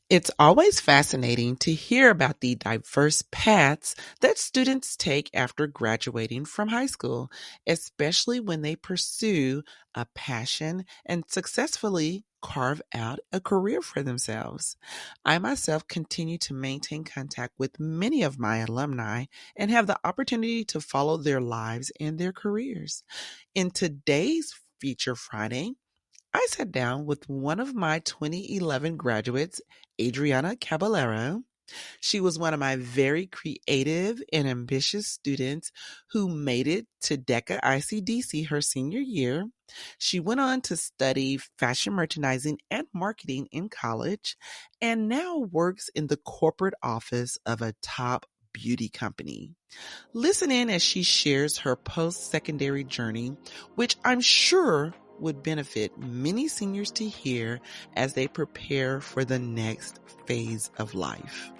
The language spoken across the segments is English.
It's always fascinating to hear about the diverse paths that students take after graduating from high school, especially when they pursue a passion and successfully carve out a career for themselves. I myself continue to maintain contact with many of my alumni and have the opportunity to follow their lives and their careers. In today's Feature Friday, I sat down with one of my 2011 graduates, Adriana Caballero. She was one of my very creative and ambitious students who made it to DECA ICDC her senior year. She went on to study fashion merchandising and marketing in college and now works in the corporate office of a top beauty company. Listen in as she shares her post secondary journey, which I'm sure would benefit many seniors to hear as they prepare for the next phase of life.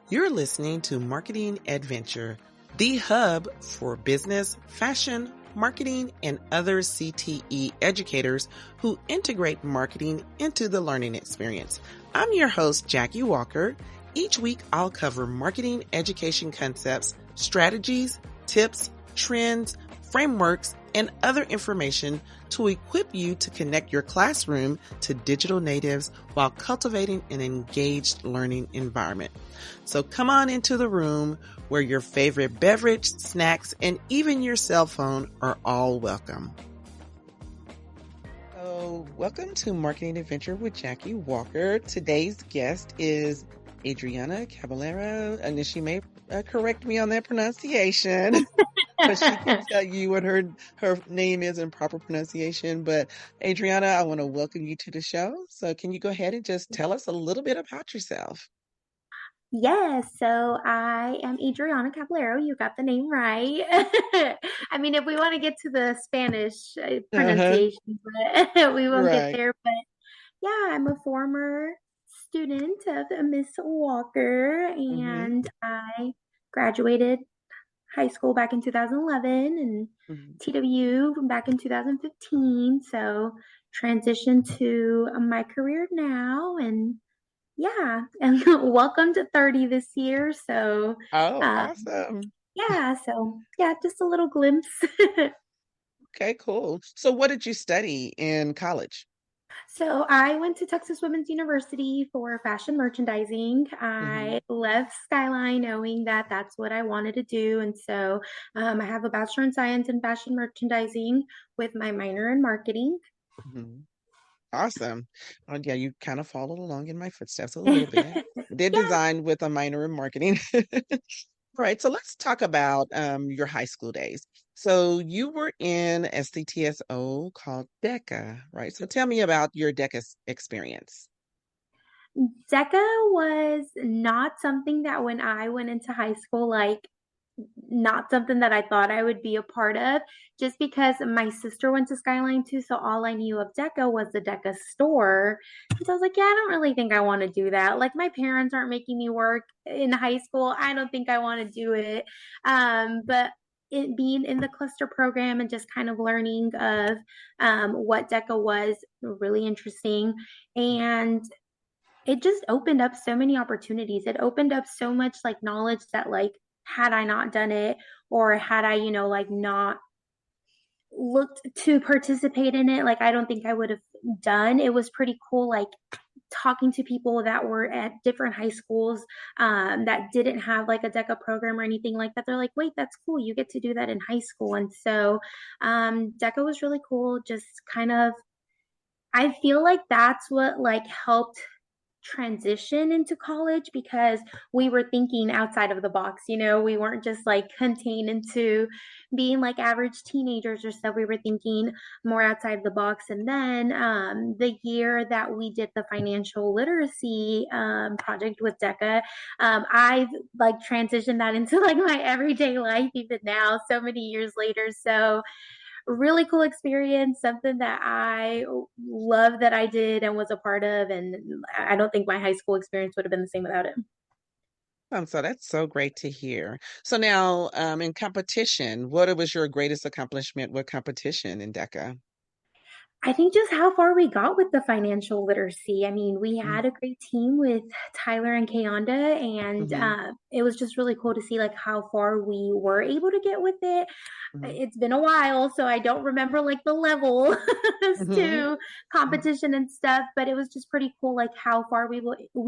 You're listening to Marketing Adventure, the hub for business, fashion, marketing, and other CTE educators who integrate marketing into the learning experience. I'm your host, Jackie Walker. Each week, I'll cover marketing education concepts, strategies, tips, trends, frameworks, and other information to equip you to connect your classroom to digital natives while cultivating an engaged learning environment. So come on into the room where your favorite beverage, snacks, and even your cell phone are all welcome. So welcome to Marketing Adventure with Jackie Walker. Today's guest is Adriana Caballero, and she may correct me on that pronunciation. But she can tell you what her name is in proper pronunciation. But Adriana, I want to welcome you to the show. So can you go ahead and just tell us a little bit about yourself? Yes, so I am Adriana Caballero. You got the name right. I mean, if we want to get to the Spanish Uh-huh. pronunciation, but we won't get Right. there. But yeah, I'm a former student of Miss Walker, Mm-hmm. and I graduated high school back in 2011 and Mm-hmm. TW back in 2015. So transitioned to my career now, and yeah, and welcome to 30 this year. So, Oh, uh, awesome. yeah, just a little glimpse. Okay, cool. So what did you study in college? So, I went to Texas Women's University for fashion merchandising. Mm-hmm. I left Skyline knowing that that's what I wanted to do. And so, I have a Bachelor in Science in Fashion Merchandising with my minor in marketing. Mm-hmm. Awesome. Yeah, you kind of followed along in my footsteps a little bit. Did Yeah. design with a minor in marketing. Right. So let's talk about your high school days. So you were in SCTSO called DECA, right? So tell me about your DECA experience. DECA was not something that when I went into high school, like not something that I thought I would be a part of, just because my sister went to Skyline too. So all I knew of DECA was the DECA store. And so I was like, yeah, I don't really think I want to do that. Like my parents aren't making me work in high school. I don't think I want to do it. But it being in the cluster program and just kind of learning of what DECA was really interesting. And it just opened up so many opportunities. It opened up so much like knowledge that like had I not done it or had I, like not looked to participate in it, like I don't think I would have done. It was pretty cool like talking to people that were at different high schools that didn't have like a DECA program or anything like that. They're like, wait, that's cool. You get to do that in high school. And so DECA was really cool. Just kind of, I feel like that's what like helped transition into college because we were thinking outside of the box. We weren't just like contained into being like average teenagers or so. We were thinking more outside the box. And then the year that we did the financial literacy project with DECA, I've like transitioned that into like my everyday life even now, so many years later. So really cool experience, something that I love that I did and was a part of. And I don't think my high school experience would have been the same without it. So that's so great to hear. So now, in competition, what was your greatest accomplishment with competition in DECA? I think just how far we got with the financial literacy. I mean, we had a great team with Tyler and Kayonda, and Mm-hmm. it was just really cool to see like how far we were able to get with it. Mm-hmm. It's been a while, so I don't remember like the level Mm-hmm. to competition and stuff, but it was just pretty cool like how far we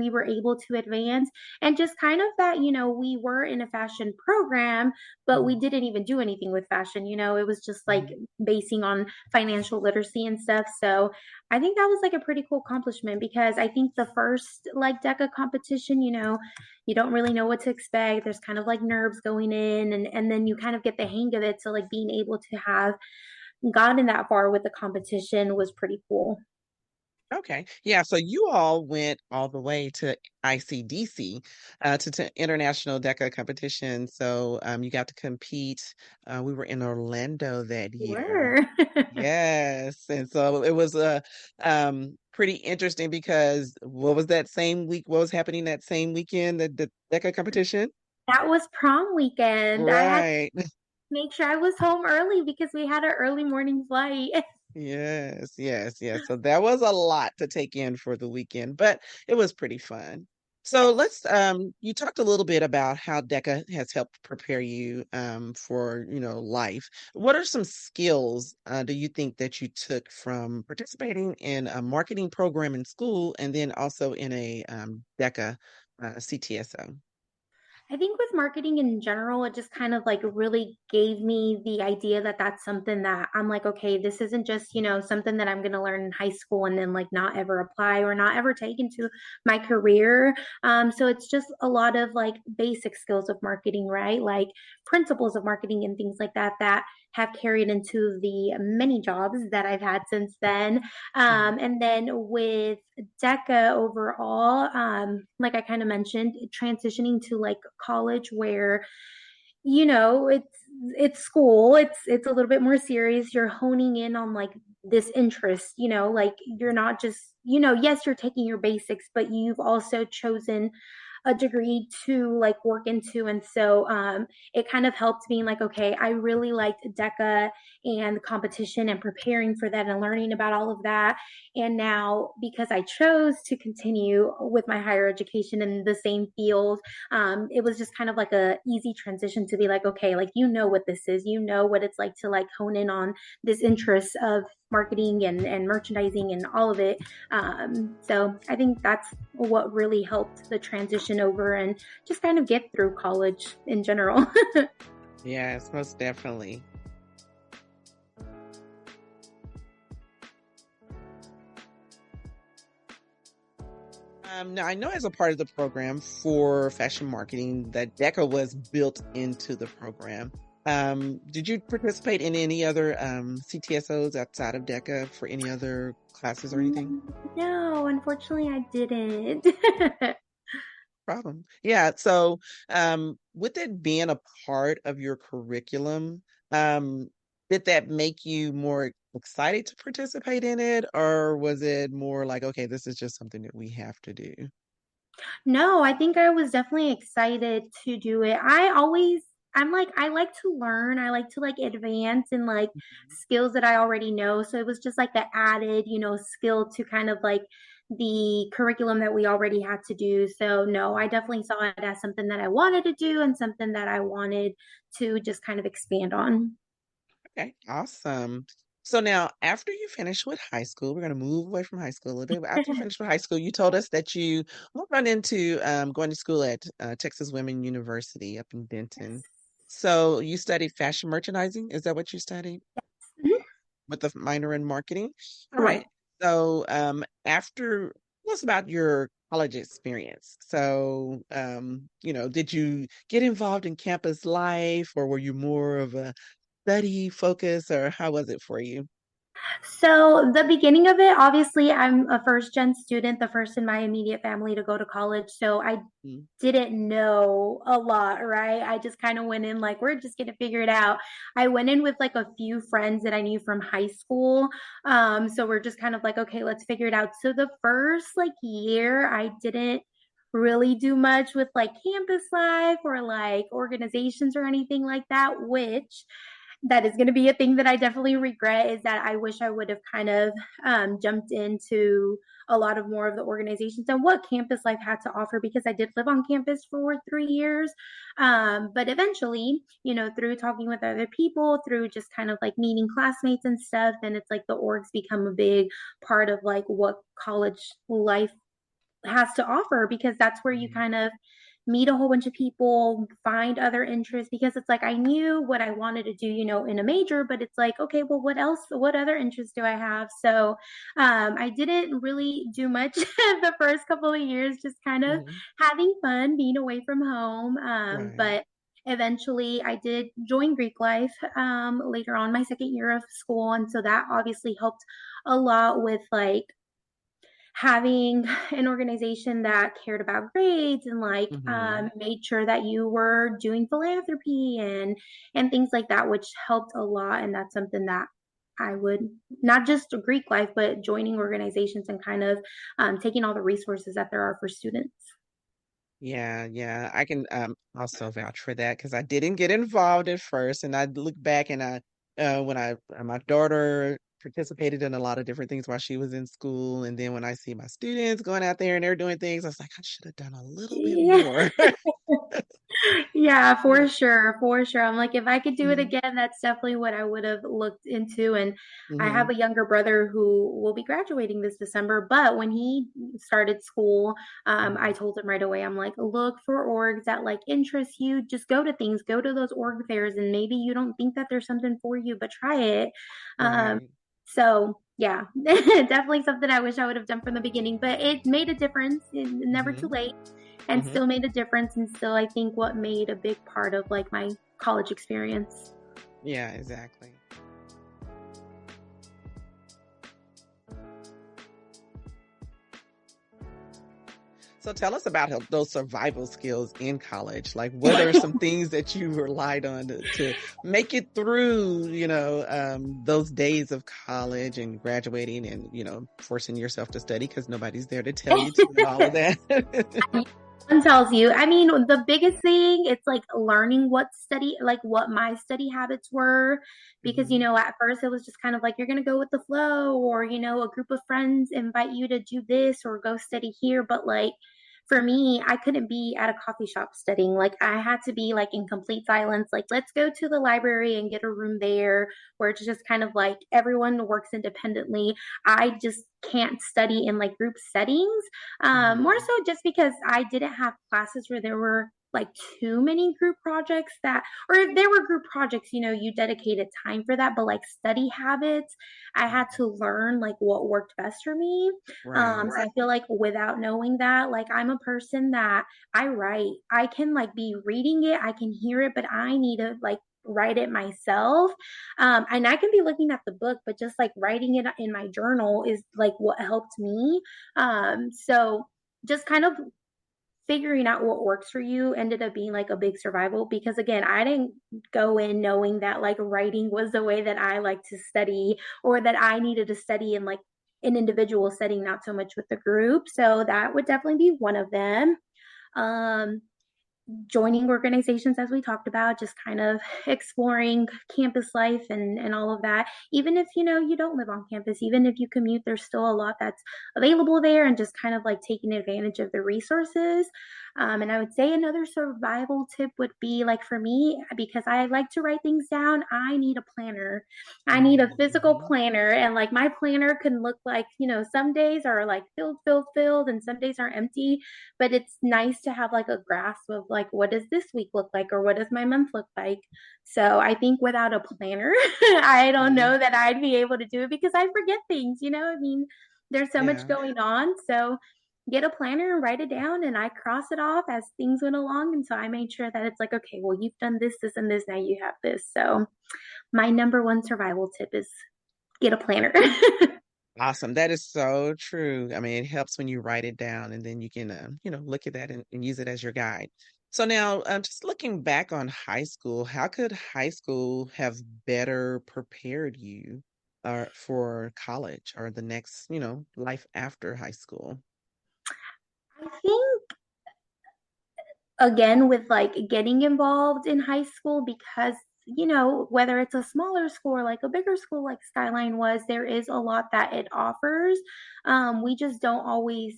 were able to advance, and just kind of that, we were in a fashion program, but we Mm-hmm. didn't even do anything with fashion. It was just like Mm-hmm. basing on financial literacy and stuff. So I think that was like a pretty cool accomplishment, because I think the first like DECA competition, you don't really know what to expect. There's kind of like nerves going in, and then you kind of get the hang of it. So like being able to have gotten that far with the competition was pretty cool. Okay. Yeah. So you all went all the way to ICDC, to International DECA competition. So you got to compete. We were in Orlando that year. Were. Yes. And so it was pretty interesting because what was that same week? What was happening that same weekend, the DECA competition? That was prom weekend. I had to Right. make sure I was home early because we had an early morning flight. Yes, yes, yes. So that was a lot to take in for the weekend, but it was pretty fun. So Yes. let's you talked a little bit about how DECA has helped prepare you for, life. What are some skills do you think that you took from participating in a marketing program in school and then also in a DECA CTSO? I think with marketing in general, it just kind of like really gave me the idea that that's something that I'm like, okay, this isn't just, something that I'm going to learn in high school and then like not ever apply or not ever take into my career. So it's just a lot of like basic skills of marketing, right? Like principles of marketing and things like that that have carried into the many jobs that I've had since then. Mhm. And then with DECA overall, like I kind of mentioned, transitioning to like college where, it's school, it's a little bit more serious. You're honing in on like this interest, like you're not just, yes, you're taking your basics, but you've also chosen a degree to like work into. And so it kind of helped being like, okay, I really liked DECA and competition and preparing for that and learning about all of that. And now, because I chose to continue with my higher education in the same field, it was just kind of like a easy transition to be like, okay, like what this is, what it's like to like hone in on this interest of marketing and merchandising and all of it. So I think that's what really helped the transition over and just kind of get through college in general. Yes, most definitely. Now, I know as a part of the program for fashion marketing that DECA was built into the program. Did you participate in any other CTSOs outside of DECA for any other classes or anything? No, unfortunately, I didn't. Problem. Yeah. So, with it being a part of your curriculum, um, did that make you more excited to participate in it, or was it more like, okay, this is just something that we have to do? No, I think I was definitely excited to do it. I'm like, I like to learn. I like to like advance in like skills that I already know. So it was just like the added, skill to kind of like the curriculum that we already had to do. So no, I definitely saw it as something that I wanted to do and something that I wanted to just kind of expand on. Okay, awesome. So now, after you finish with high school, we're going to move away from high school a little bit. But after you finish with high school, you told us that you moved on into going to school at Texas Women University up in Denton. So you studied fashion merchandising. Is that what you studied Mhm. with the minor in marketing? All right. Correct. So after, tell us about your college experience. So, did you get involved in campus life, or were you more of a study focus, or how was it for you? So the beginning of it, obviously, I'm a first gen student, the first in my immediate family to go to college. So I Mm. didn't know a lot, right? I just kind of went in like, we're just gonna figure it out. I went in with like a few friends that I knew from high school. So we're just kind of like, okay, let's figure it out. So the first like year, I didn't really do much with like campus life or like organizations or anything like that, which that is going to be a thing that I definitely regret is that I wish I would have kind of jumped into a lot of more of the organizations and what campus life had to offer because I did live on campus for 3 years. But eventually, through talking with other people, through just kind of like meeting classmates and stuff, then it's like the orgs become a big part of like what college life has to offer because that's where you Mhm. kind of meet a whole bunch of people, find other interests because it's like I knew what I wanted to do, in a major, but it's like, okay, well, what else? What other interests do I have? So I didn't really do much the first couple of years, just kind of Mhm. having fun, being away from home. Right. But eventually I did join Greek life later on my second year of school. And so that obviously helped a lot with like having an organization that cared about grades and like Mhm. made sure that you were doing philanthropy and things like that, which helped a lot. And that's something that I would not just Greek life, but joining organizations and kind of taking all the resources that there are for students. Yeah, yeah, I can also vouch for that because I didn't get involved at first, and I look back and when my daughter participated in a lot of different things while she was in school, and then when I see my students going out there and they're doing things, I was like, I should have done a little bit Yeah. more. Yeah, for Yeah. sure, for sure. I'm like, if I could do it Hmm. again, that's definitely what I would have looked into. And I have Hmm. a younger brother who will be graduating this December. But when he started school, I Hmm. told him right away, I'm like, look for orgs that like interest you. Just go to things, go to those org fairs, and maybe you don't think that there's something for you, but try it. Um, Right. so yeah, definitely something I wish I would have done from the beginning, but it made a difference. Never too Hmm. late and Hmm. still made a difference and still I think what made a big part of like my college experience. Yeah, exactly. So tell us about those survival skills in college. Like, what are some things that you relied on to make it through, those days of college and graduating and, forcing yourself to study because nobody's there to tell you to and all of that. One tells you. I mean, the biggest thing, it's like learning what my study habits were. Because, Hmm. at first it was just kind of like you're going to go with the flow, or, a group of friends invite you to do this or go study here. But like for me, I couldn't be at a coffee shop studying. Like I had to be like in complete silence. Like, let's go to the library and get a room there where it's just kind of like everyone works independently. I just can't study in like group settings more Hmm. so just because I didn't have classes where there were like too many group projects or if there were group projects, you dedicated time for that. But like study habits, I had to learn like what worked best for me. Right. So I feel like without knowing that, like I'm a person that I write. I can like be reading it, I can hear it, but I need to like write it myself. And I can be looking at the book, but just like writing it in my journal is like what helped me. So just kind of figuring out what works for you ended up being like a big survival because again, I didn't go in knowing that like writing was the way that I like to study or that I needed to study in like an individual setting, not so much with the group. So that would definitely be one of them. Um, Joining organizations as we talked about, just kind of exploring campus life and all of that. Even if you don't live on campus, even if you commute, there's still a lot that's available there and just kind of like taking advantage of the resources. And I would say another survival tip would be like for me, because I like to write things down, I need a planner. I need a physical Hmm. planner. And like my planner can look like, some days are like filled, filled, filled, and some days are empty, but it's nice to have like a grasp of like what does this week look like or what does my month look like. So I think without a planner I don't Yeah. know that I'd be able to do it because I forget things, I mean there's so much Yeah. going on. So get a planner and write it down and I cross it off as things went along, and so I made sure that it's like, okay, well, you've done this and this, now you have this. So my number one survival tip is get a planner. Awesome. That is so true. I mean, it helps when you write it down and then you can, look at that and use it as your guide. So now, just looking back on high school, how could high school have better prepared you for college or the next, life after high school? I think again with like getting involved in high school because whether it's a smaller school or like a bigger school like Skyline was, there is a lot that it offers. We just don't always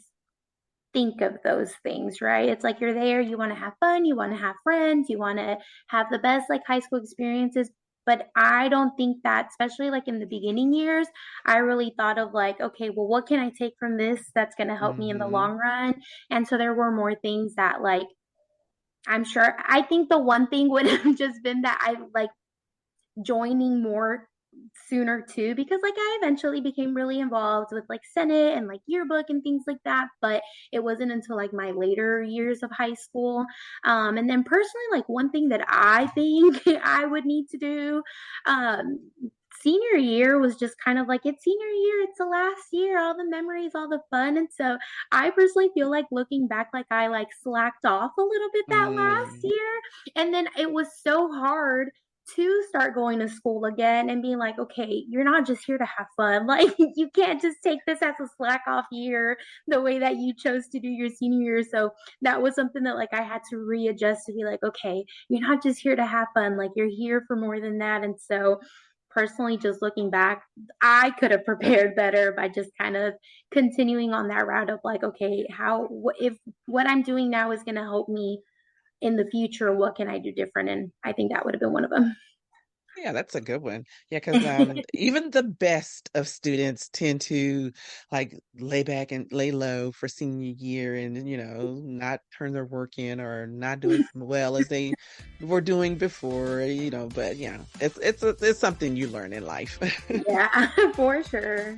think of those things, right? It's like you're there, you want to have fun, you want to have friends, you want to have the best like high school experiences. But I don't think that, especially like in the beginning years, I really thought of like, okay, well, what can I take from this that's going to help me in the Mm-hmm. long run? And so there were more things that like I'm sure I think the one thing would have just been that I like joining more sooner too, because like I eventually became really involved with like Senate and like yearbook and things like that, but it wasn't until like my later years of high school. And then personally, like one thing that I think I would need to do, um senior year was just kind of like it's senior year, it's the last year, all the memories, all the fun. And so I personally feel like looking back, like I like slacked off a little bit that last Mm. year. And then it was so hard to start going to school again and being like, okay, you're not just here to have fun. Like, you can't just take this as a slack off year the way that you chose to do your senior year. So that was something that like I had to readjust to be like, okay, you're not just here to have fun. Like, you're here for more than that. And so, personally, just looking back, I could have prepared better by just kind of continuing on that route of like, okay, if what I'm doing now is going to help me in the future, what can I do different? And I think that would have been one of them. Yeah, that's a good one. Yeah, because even the best of students tend to like lay back and lay low for senior year and, not turn their work in or not do as well as they were doing before, but yeah, it's something you learn in life. Yeah, for sure.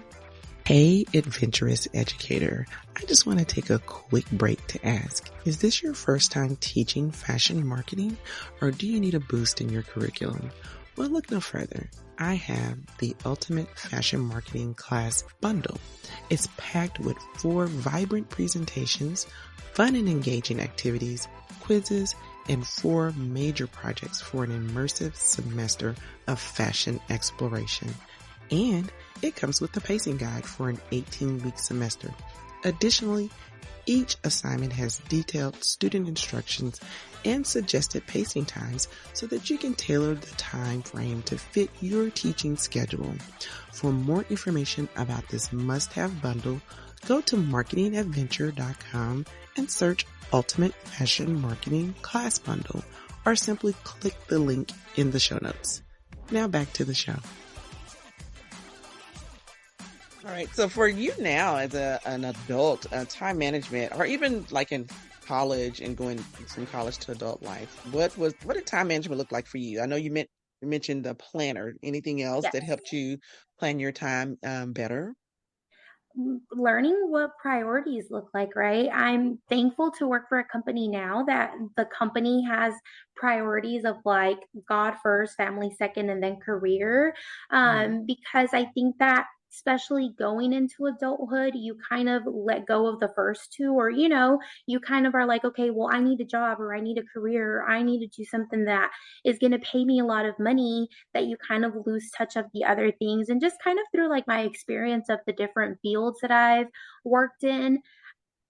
Hey, adventurous educator. I just want to take a quick break to ask, is this your first time teaching fashion marketing, or do you need a boost in your curriculum? Well, look no further. I have the Ultimate Fashion Marketing Class Bundle. It's packed with 4 vibrant presentations, fun and engaging activities, quizzes, and 4 major projects for an immersive semester of fashion exploration. And it comes with a pacing guide for an 18-week semester. Additionally, each assignment has detailed student instructions and suggested pacing times so that you can tailor the time frame to fit your teaching schedule. For more information about this must-have bundle, go to marketingadventure.com and search Ultimate Fashion Marketing Class Bundle, or simply click the link in the show notes. Now back to the show. All right. So for you now as an adult, time management, or even like in college and going from college to adult life, what did time management look like for you? I know you mentioned the planner. Anything else Yes. that helped you plan your time better? Learning what priorities look like, right? I'm thankful to work for a company now that the company has priorities of like God first, family second, and then career. Hmm. Because I think that especially going into adulthood, you kind of let go of the first two, or you kind of are like, okay, well, I need a job, or I need a career, or I need to do something that is going to pay me a lot of money, that you kind of lose touch of the other things. And just kind of through like my experience of the different fields that I've worked in,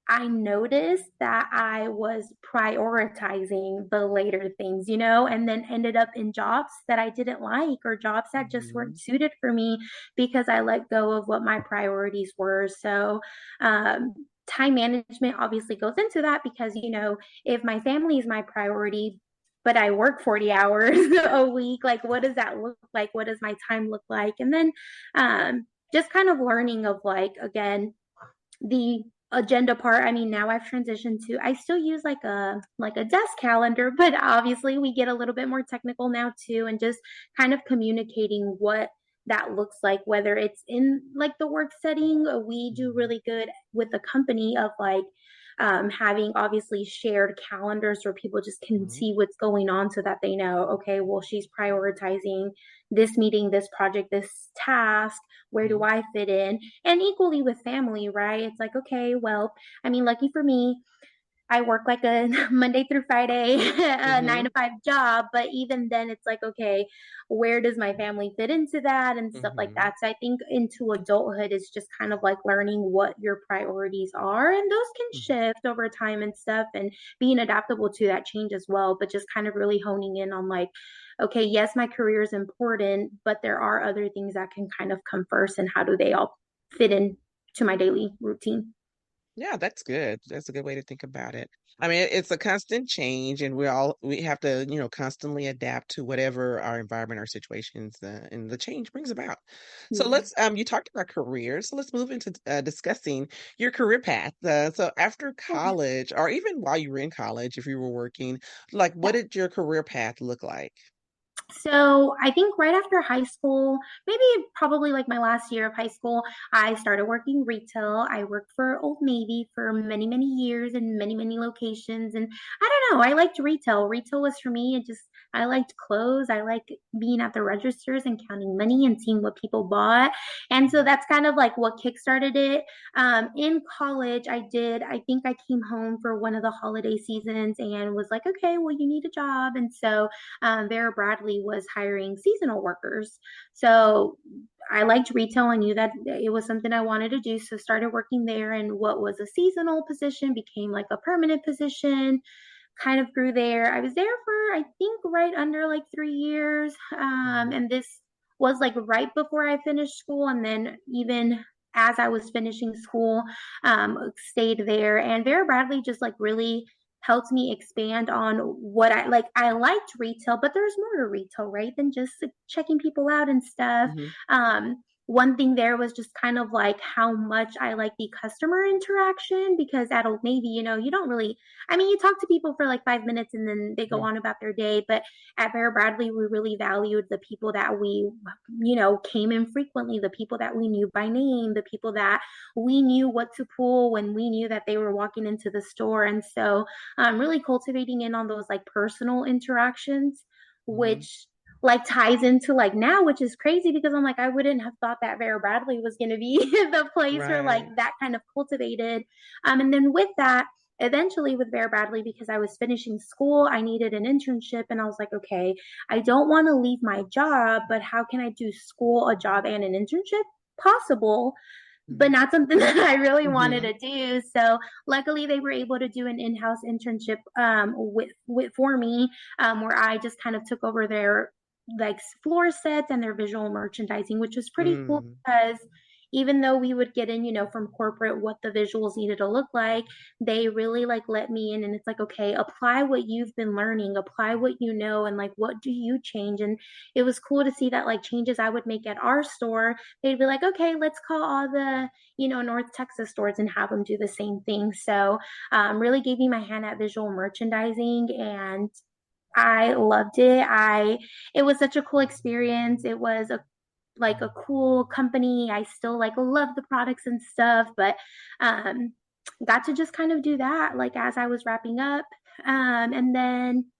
I noticed that I was prioritizing the later things, and then ended up in jobs that I didn't like, or jobs that just Hmm. weren't suited for me because I let go of what my priorities were. So, time management obviously goes into that because, if my family is my priority, but I work 40 hours a week, like what does that look like? What does my time look like? And then, just kind of learning of like, again, the agenda part. I mean, now I've transitioned to, I still use like a desk calendar, but obviously we get a little bit more technical now too, and just kind of communicating what that looks like, whether it's in like the work setting. We do Hmm. really good with the company of like having obviously shared calendars where people just can Hmm. see what's going on so that they know, okay, well, she's prioritizing this meeting, this project, this task. Where do Hmm. I fit in? And equally with family, right? It's like, okay, well, I mean, lucky for me, I work like a Monday through Friday, a nine Mm-hmm. to five job. But even then, it's like, okay, where does my family fit into that and stuff like Mm-hmm. that? So I think into adulthood is just kind of like learning what your priorities are. And those can Mm-hmm. shift over time and stuff, and being adaptable to that change as well. But just kind of really honing in on like, okay, yes, my career is important, but there are other things that can kind of come first, and how do they all fit in to my daily routine? Yeah, that's good. That's a good way to think about it. I mean, it's a constant change, and we have to, constantly adapt to whatever our environment, our situations, and the change brings about. So Yeah. you talked about careers, so let's move into discussing your career path. So after Okay. college, or even while you were in college, if you were working, like what Yeah. did your career path look like? So I think right after high school, maybe probably like my last year of high school, I started working retail. I worked for Old Navy for many, many years in many, many locations. And I don't know, I liked retail. Retail was for me, I liked clothes. I like being at the registers and counting money and seeing what people bought. And so that's kind of like what kickstarted it. In college, I think I came home for one of the holiday seasons and was like, okay, well, you need a job. And so Vera Bradley was hiring seasonal workers. So I liked retail. I knew that it was something I wanted to do. So started working there, and what was a seasonal position became like a permanent position. Kind of grew there. I was there for, I think, right under like 3 years. Mhm. And this was like right before I finished school. And then even as I was finishing school, stayed there. And Vera Bradley just like really helped me expand on what I like. I liked retail, but there's more to retail, right? Than just like, checking people out and stuff. Mhm. One thing there was just kind of like how much I like the customer interaction, because at Old Navy, you don't really, I mean, you talk to people for like 5 minutes and then they go Mhm. on about their day. But at Vera Bradley, we really valued the people that came in frequently, the people that we knew by name, the people that we knew what to pull when we knew that they were walking into the store. And so really cultivating in on those like personal interactions, Mhm. which like ties into like now, which is crazy because I'm like, I wouldn't have thought that Vera Bradley was going to be the place where like Right. that kind of cultivated. And then with that, eventually with Vera Bradley, because I was finishing school, I needed an internship. And I was like, okay, I don't want to leave my job, but how can I do school, a job, and an internship? Possible, but Mhm. not something that I really wanted Mhm. to do. So luckily, they were able to do an in-house internship with for me, where I just kind of took over their like floor sets and their visual merchandising, which was pretty cool Mm. because even though we would get in, from corporate what the visuals needed to look like, they really like let me in, and it's like, okay, apply what you've been learning, apply what you know, and like what do you change. And it was cool to see that like changes I would make at our store, they'd be like, okay, let's call all the, North Texas stores and have them do the same thing. So really gave me my hand at visual merchandising, and I loved it. It was such a cool experience. It was a cool company. I still like love the products and stuff, but um, got to just kind of do that like as I was wrapping up. And then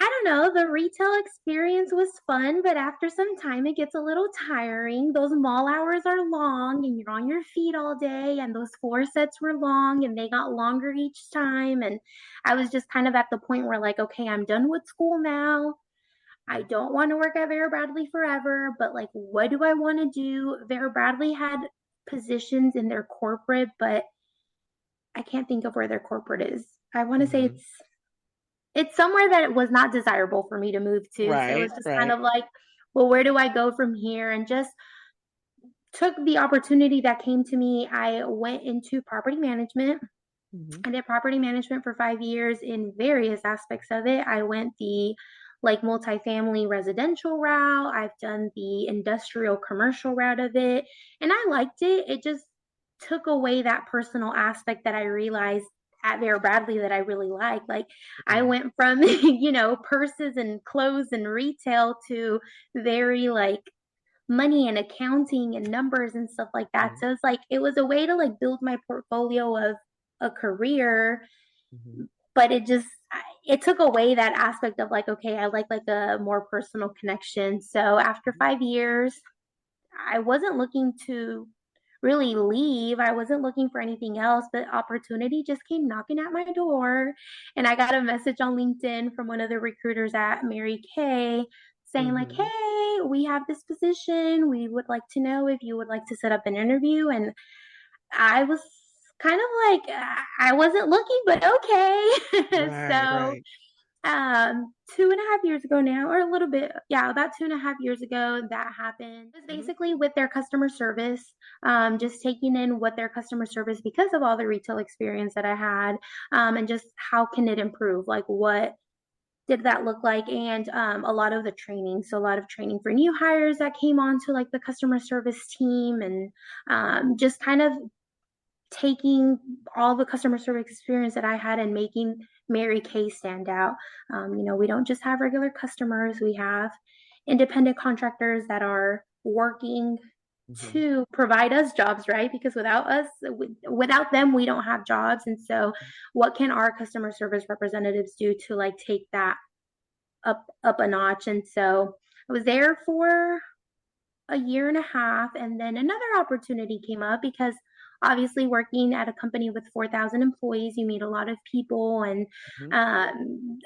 I don't know, the retail experience was fun, but after some time it gets a little tiring. Those mall hours are long and you're on your feet all day, and those floor sets were long and they got longer each time. And I was just kind of at the point where, like, okay, I'm done with school now. I don't want to work at Vera Bradley forever, but like, what do I want to do? Vera Bradley had positions in their corporate, but I can't think of where their corporate is. I want to say Mhm. it's somewhere that it was not desirable for me to move to. So it was Right. just kind Right. of like, well, where do I go from here? And just took the opportunity that came to me. I went into property management. Mhm. I did property management for 5 years in various aspects of it. I went the like multifamily residential route. I've done the industrial commercial route of it. And I liked it. It just took away that personal aspect that I realized at Vera Bradley that I really like. Like I Mhm. went from, purses and clothes and retail to very like money and accounting and numbers and stuff like that. Mhm. So it's like it was a way to like build my portfolio of a career, Mhm. but it took away that aspect of like, okay, I like a more personal connection. So after Mhm. 5 years, I wasn't looking to really leave. I wasn't looking for anything else, but opportunity just came knocking at my door. And I got a message on LinkedIn from one of the recruiters at Mary Kay saying like, Mm-hmm. "Hey, we have this position. We would like to know if you would like to set up an interview." And I was kind of like, I wasn't looking, but okay. Right, So, right. 2.5 years ago now, or a little bit, yeah, about 2.5 years ago, that happened. It was Mm-hmm. basically with their customer service, just taking in what their customer service, because of all the retail experience that I had, and just how can it improve? Like, what did that look like? And a lot of the training, so a lot of training for new hires that came onto like the customer service team, and just kind of taking all the customer service experience that I had and making Mary Kay stand out. We don't just have regular customers, we have independent contractors that are working Mm-hmm. to provide us jobs, right? Because without us, without them, we don't have jobs. And so, what can our customer service representatives do to like take that up a notch? And so, I was there for a year and a half, and then another opportunity came up because obviously working at a company with 4,000 employees, you meet a lot of people. And Mm-hmm. um,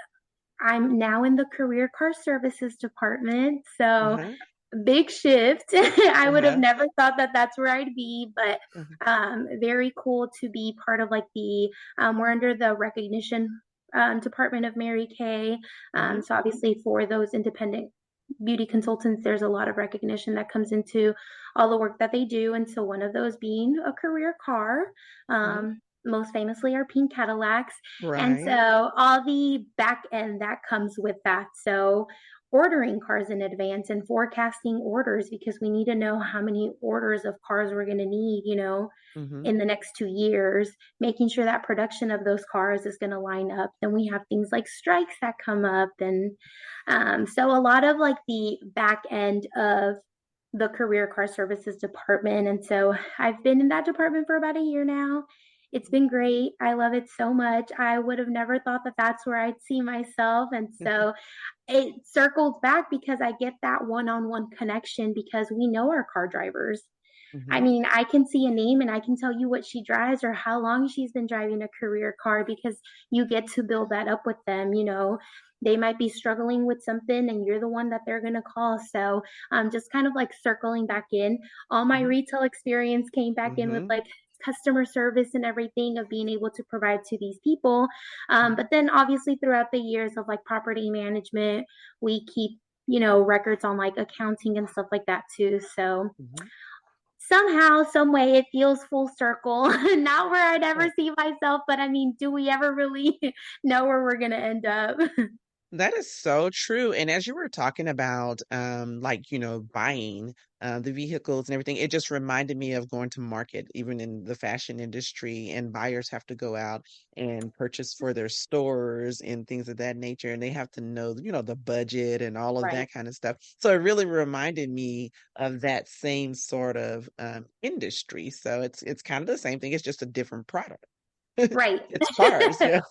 I'm now in the career car services department, so Uh-huh. big shift. I would have Uh-huh. never thought that that's where I'd be, but Uh-huh. very cool to be part of like the we're under the recognition department of Mary Kay. Mm-hmm. So obviously for those independent beauty consultants, there's a lot of recognition that comes into all the work that they do. And so one of those being a career car, Mm-hmm. most famously our pink Cadillacs. And Right. so all the back end that comes with that. So ordering cars in advance and forecasting orders, because we need to know how many orders of cars we're going to need, Mm-hmm. in the next 2 years, making sure that production of those cars is going to line up. Then we have things like strikes that come up. And so a lot of like the back end of the career car services department. And so I've been in that department for about a year now. It's been great. I love it so much. I would have never thought that that's where I'd see myself. And so it circles back because I get that one-on-one connection because we know our car drivers. I Mm-hmm. mean, I can see a name and I can tell you what she drives or how long she's been driving a career car because you get to build that up with them. They might be struggling with something and you're the one that they're going to call. So, just kind of like circling back in, all my Mm-hmm. retail experience came back in with Mm-hmm. like customer service and everything of being able to provide to these people. Mm-hmm. But then obviously throughout the years of like property management, we keep, records on like accounting and stuff like that too. So, Mm-hmm. somehow, some way, it feels full circle. Not where I'd ever Yeah. see myself, but I mean, do we ever really know where we're gonna end up? That is so true. And as you were talking about, like, buying the vehicles and everything, it just reminded me of going to market, even in the fashion industry, and buyers have to go out and purchase for their stores and things of that nature. And they have to know, the budget and all of Right, that kind of stuff. So it really reminded me of that same sort of industry. So it's kind of the same thing. It's just a different product. right. It's cars. Yeah.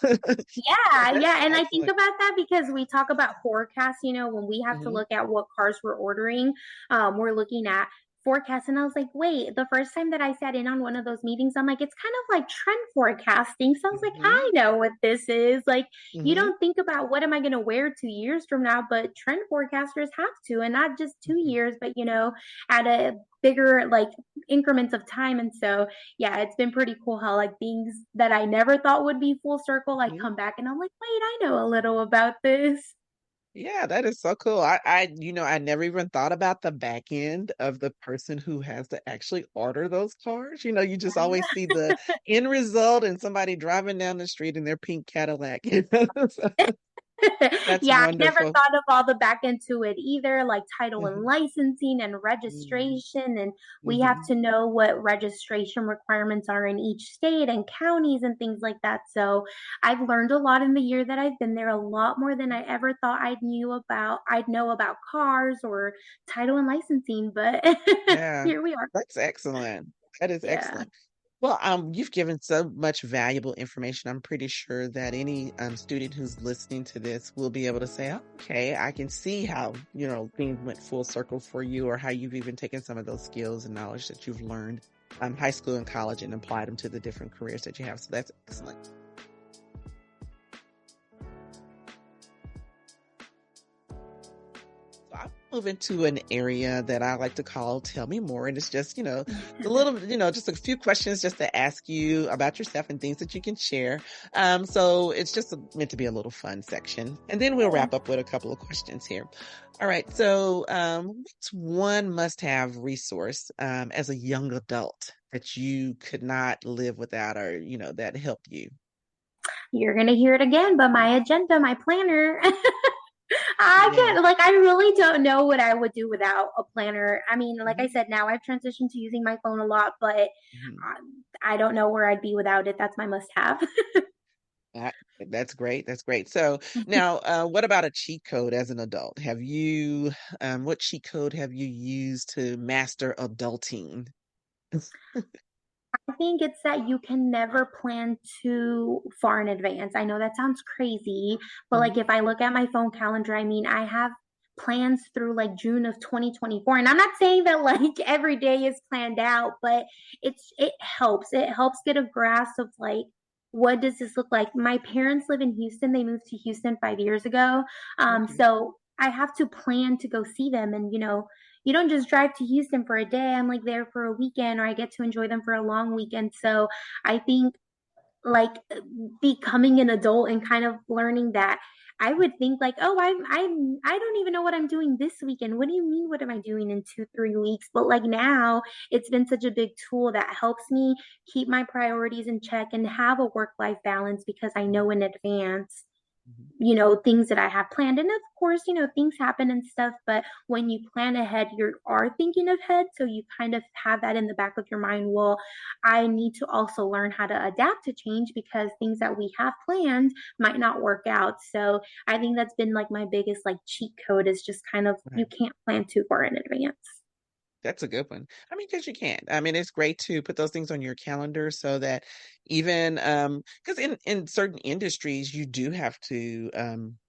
Yeah, Yeah, that's yeah. And I think excellent. about that because we talk about forecasts, when we have to Hmm. look at what cars we're ordering, we're looking at forecasts. And I was like, wait, the first time that I sat in on one of those meetings, I'm like, it's kind of like trend forecasting. So I was like, I Hmm. know what this is. Like, you Hmm. don't think about what am I going to wear 2 years from now, but trend forecasters have to, and not just two Hmm. years, but, at a bigger like increments of time. And so yeah, it's been pretty cool how like things that I never thought would be full circle like Hmm. come back and I'm like, wait, I know a little about this. Yeah, that is so cool. I never even thought about the back end of the person who has to actually order those cars. You just always see the end result and somebody driving down the street in their pink Cadillac. So that's Yeah, I never wonderful. thought of all the back end to it either, like title and Hmm. licensing and Hmm. registration. And we have Hmm. to know what registration requirements are in each state and counties and things like that. So I've learned a lot in the year that I've been there, a lot more than I ever thought I'd know about cars or title and licensing, but Yeah, here we are. that's excellent. That is Yeah. excellent. Well, you've given so much valuable information. I'm pretty sure that any student who's listening to this will be able to say, okay, I can see how, things went full circle for you or how you've even taken some of those skills and knowledge that you've learned high school and college and applied them to the different careers that you have. So that's excellent. So I'm moving to an area that I like to call Tell Me More. And it's just, a little, just a few questions just to ask you about yourself and things that you can share. So it's just meant to be a little fun section. And then we'll wrap up with a couple of questions here. All right. So, what's one must-have resource, as a young adult that you could not live without or, that helped you? You're gonna hear it again, but my agenda, my planner. I Yeah. can't, like, I really don't know what I would do without a planner. I mean, like I Mhm. said, now I've transitioned to using my phone a lot, but Mhm. I don't know where I'd be without it. That's my must have. Uh, That's great. That's great. So now, what about a cheat code as an adult? What cheat code have you used to master adulting? I think it's that you can never plan too far in advance. I know that sounds crazy, but like Mhm. if I look at my phone calendar, I mean, I have plans through like June of 2024. And I'm not saying that like every day is planned out, but it helps. It helps get a grasp of like what does this look like? My parents live in Houston. They moved to Houston 5 years ago. Okay. So I have to plan to go see them and you don't just drive to Houston for a day. I'm like there for a weekend or I get to enjoy them for a long weekend. So I think like becoming an adult and kind of learning that I would think like, oh, I don't even know what I'm doing this weekend. What do you mean? What am I doing in 2, 3 weeks? But like now, it's been such a big tool that helps me keep my priorities in check and have a work-life balance because I Mhm. know in advance Mhm. things that I have planned. And of course, things happen and stuff, but when you plan ahead, you are thinking ahead. So you kind of have that in the back of your mind. Well, I need to also learn how to adapt to change because things that we have planned might not work out. So I think that's been like my biggest like cheat code is just kind of you Right. can't plan too far in advance. That's a good one. I mean, because you can't. I mean, it's great to put those things on your calendar so that even because in certain industries you do have to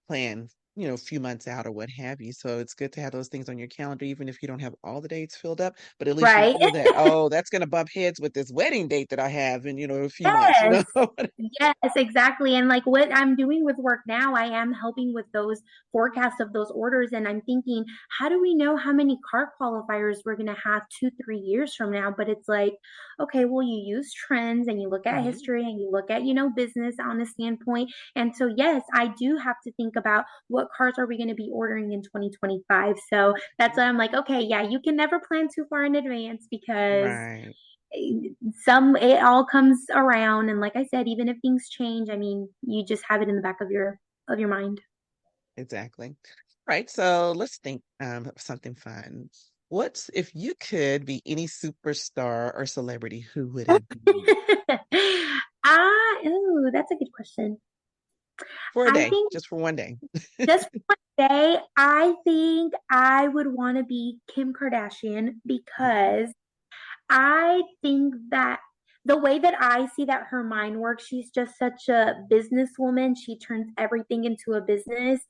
plan, a few months out or what have you. So it's good to have those things on your calendar, even if you don't have all the dates filled up. But at least you Right. know that, oh, that's going to bump heads with this wedding date that I have in a few months. Yes. Yes, exactly. And like what I'm doing with work now, I am helping with those forecasts of those orders. And I'm thinking, how do we know how many car qualifiers we're going to have 2, 3 years from now? But it's like, okay, well, you use trends and you look at Hmm. history and you look at, business on a standpoint. And so, yes, I do have to think about what cars are we going to be ordering in 2025. So that's why I'm like, okay, yeah, you can never plan too far in advance because Right. it all comes around and like I said even if things change I mean you just have it in the back of your mind. Exactly. Right. So let's think of something fun. What's if you could be any superstar or celebrity, who would it be? Ooh, that's a good question. For a I day, think just for one day. just for one day I think I would want to be Kim Kardashian Okay. because I think that the way that I see that her mind works, she's just such a businesswoman. She turns everything into a business,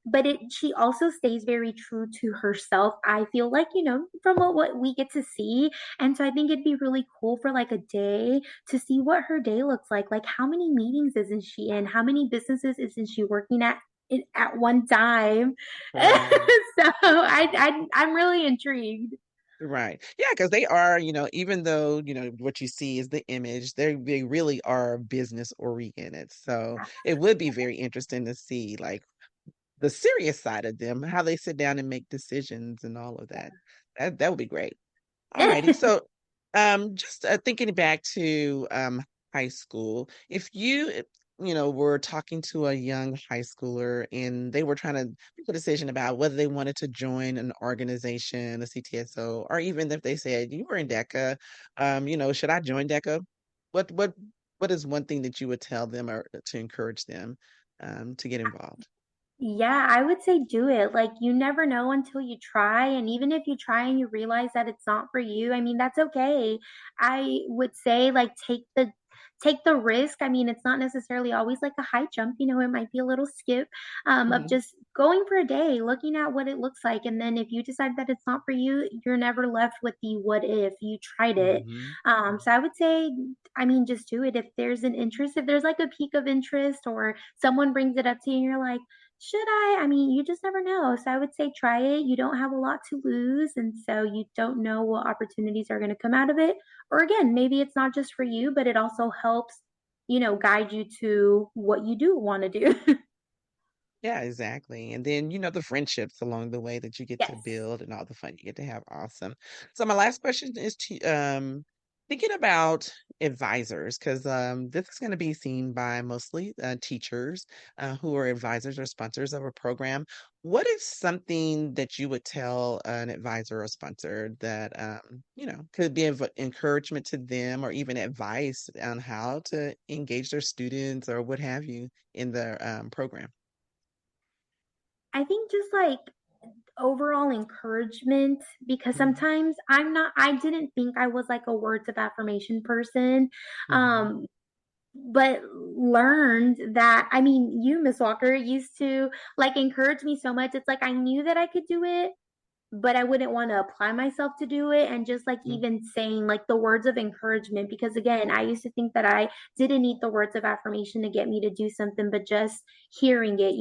but she also stays very true to herself. I feel like, from what we get to see. And so I think it'd be really cool for like a day to see what her day looks like. Like how many meetings isn't she in? How many businesses isn't she working at one time? Right. So I'm really intrigued. Right. Yeah, because they are, even though, what you see is the image, they really are business oriented. So it would be very interesting to see like the serious side of them, how they sit down and make decisions and all of that. That would be great. All righty. So, just thinking back to high school, if were talking to a young high schooler and they were trying to make a decision about whether they wanted to join an organization, a CTSO, or even if they said you were in DECA, should I join DECA? What what what is one thing that you would tell them or to encourage them to get involved? Yeah, I would say do it. Like you never know until you try. And even if you try and you realize that it's not for you, I mean, that's okay. I would say like take the risk. I mean, it's not necessarily always like a high jump, it might be a little skip of Mhm. just going for a day, looking at what it looks like. And then if you decide that it's not for you, you're never left with the what if you tried it. Mhm. So I would say, I mean, just do it. If there's an interest, if there's like a peak of interest or someone brings it up to you and you're like, should I? I mean, you just never know. So I would say try it. You don't have a lot to lose. And so you don't know what opportunities are going to come out of it. Or again, maybe it's not just for you, but it also helps, guide you to what you do want to do. Yeah, exactly. And then, the friendships along the way that you get to Yes. build and all the fun you get to have. Awesome. So my last question is to thinking about advisors, because this is going to be seen by mostly teachers who are advisors or sponsors of a program. What is something that you would tell an advisor or sponsor that could be of encouragement to them or even advice on how to engage their students or what have you in the program? I think just like overall encouragement because Mhm. sometimes I didn't think I was like a words of affirmation person. Mhm. Um but learned that, I mean, you, Miss Walker, used to like encourage me so much. It's like I knew that I could do it, but I wouldn't want to apply myself to do it. And just like Mm, even saying like the words of encouragement, because again, I used to think that I didn't need the words of affirmation to get me to do something, but just hearing it,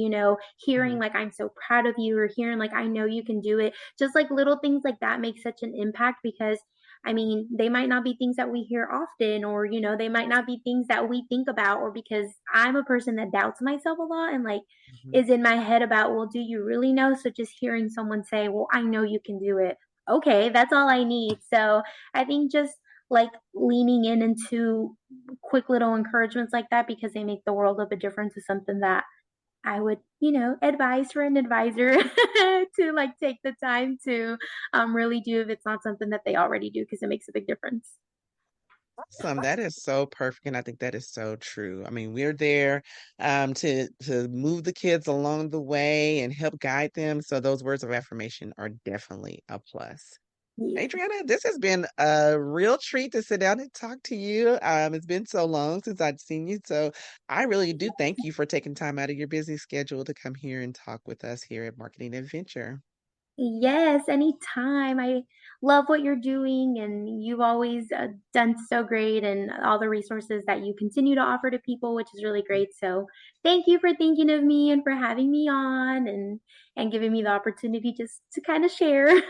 hearing mhm, like I'm so proud of you, or hearing like I know you can do it. Just like little things like that make such an impact because I mean, they might not be things that we hear often, or, they might not be things that we think about, or because I'm a person that doubts myself a lot and like mhm. is in my head about, well, do you really know? So just hearing someone say, well, I know you can do it. Okay, that's all I need. So I think just like leaning in into quick little encouragements like that because they make the world of a difference is something that I would, advise for an advisor to like take the time to really do if it's not something that they already do because it makes a big difference. Awesome. That is so perfect, and I think that is so true. I mean, we're there to move the kids along the way and help guide them. So those words of affirmation are definitely a plus. Yeah. Adriana, this has been a real treat to sit down and talk to you. It's been so long since I'd seen you, so I really do thank you for taking time out of your busy schedule to come here and talk with us here at Marketing Adventure. Yes, anytime. I love what you're doing, and you've always done so great, and all the resources that you continue to offer to people, which is really great. So, thank you for thinking of me and for having me on, and giving me the opportunity just to kind of share.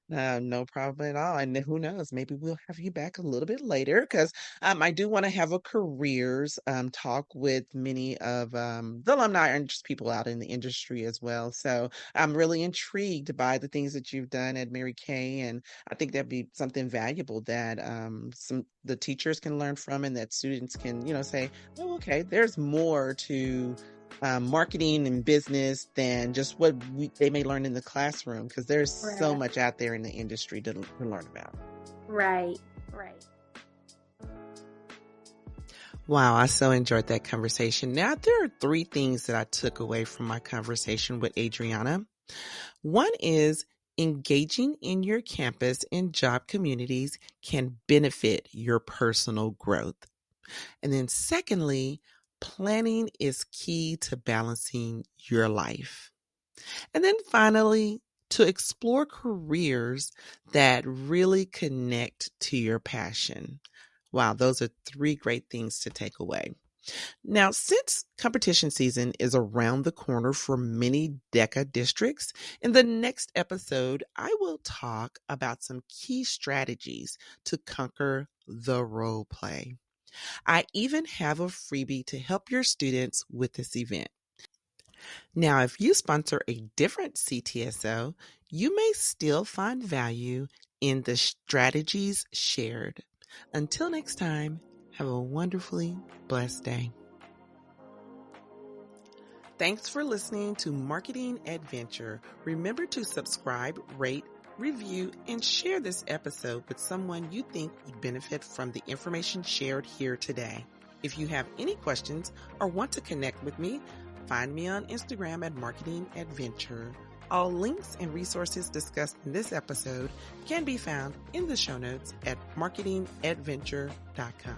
No problem at all. And who knows, maybe we'll have you back a little bit later because I do want to have a careers talk with many of the alumni and just people out in the industry as well. So I'm really intrigued by the things that you've done at Mary Kay, and I think that'd be something valuable that some the teachers can learn from, and that students can, say, oh, okay, there's more to marketing and business than just what they may learn in the classroom because there's so Right. much out there in the industry to learn about. Right. Right. Wow, I so enjoyed that conversation. Now, there are three things that I took away from my conversation with Adriana. One is engaging in your campus and job communities can benefit your personal growth. And then, secondly, planning is key to balancing your life. And then finally, to explore careers that really connect to your passion. Wow, those are three great things to take away. Now, since competition season is around the corner for many DECA districts, in the next episode, I will talk about some key strategies to conquer the role play. I even have a freebie to help your students with this event. Now, if you sponsor a different CTSO, you may still find value in the strategies shared. Until next time, have a wonderfully blessed day. Thanks for listening to Marketing Adventure. Remember to subscribe, rate, review, and share this episode with someone you think would benefit from the information shared here today. If you have any questions or want to connect with me, find me on Instagram at Marketing Adventure. All links and resources discussed in this episode can be found in the show notes at marketingadventure.com.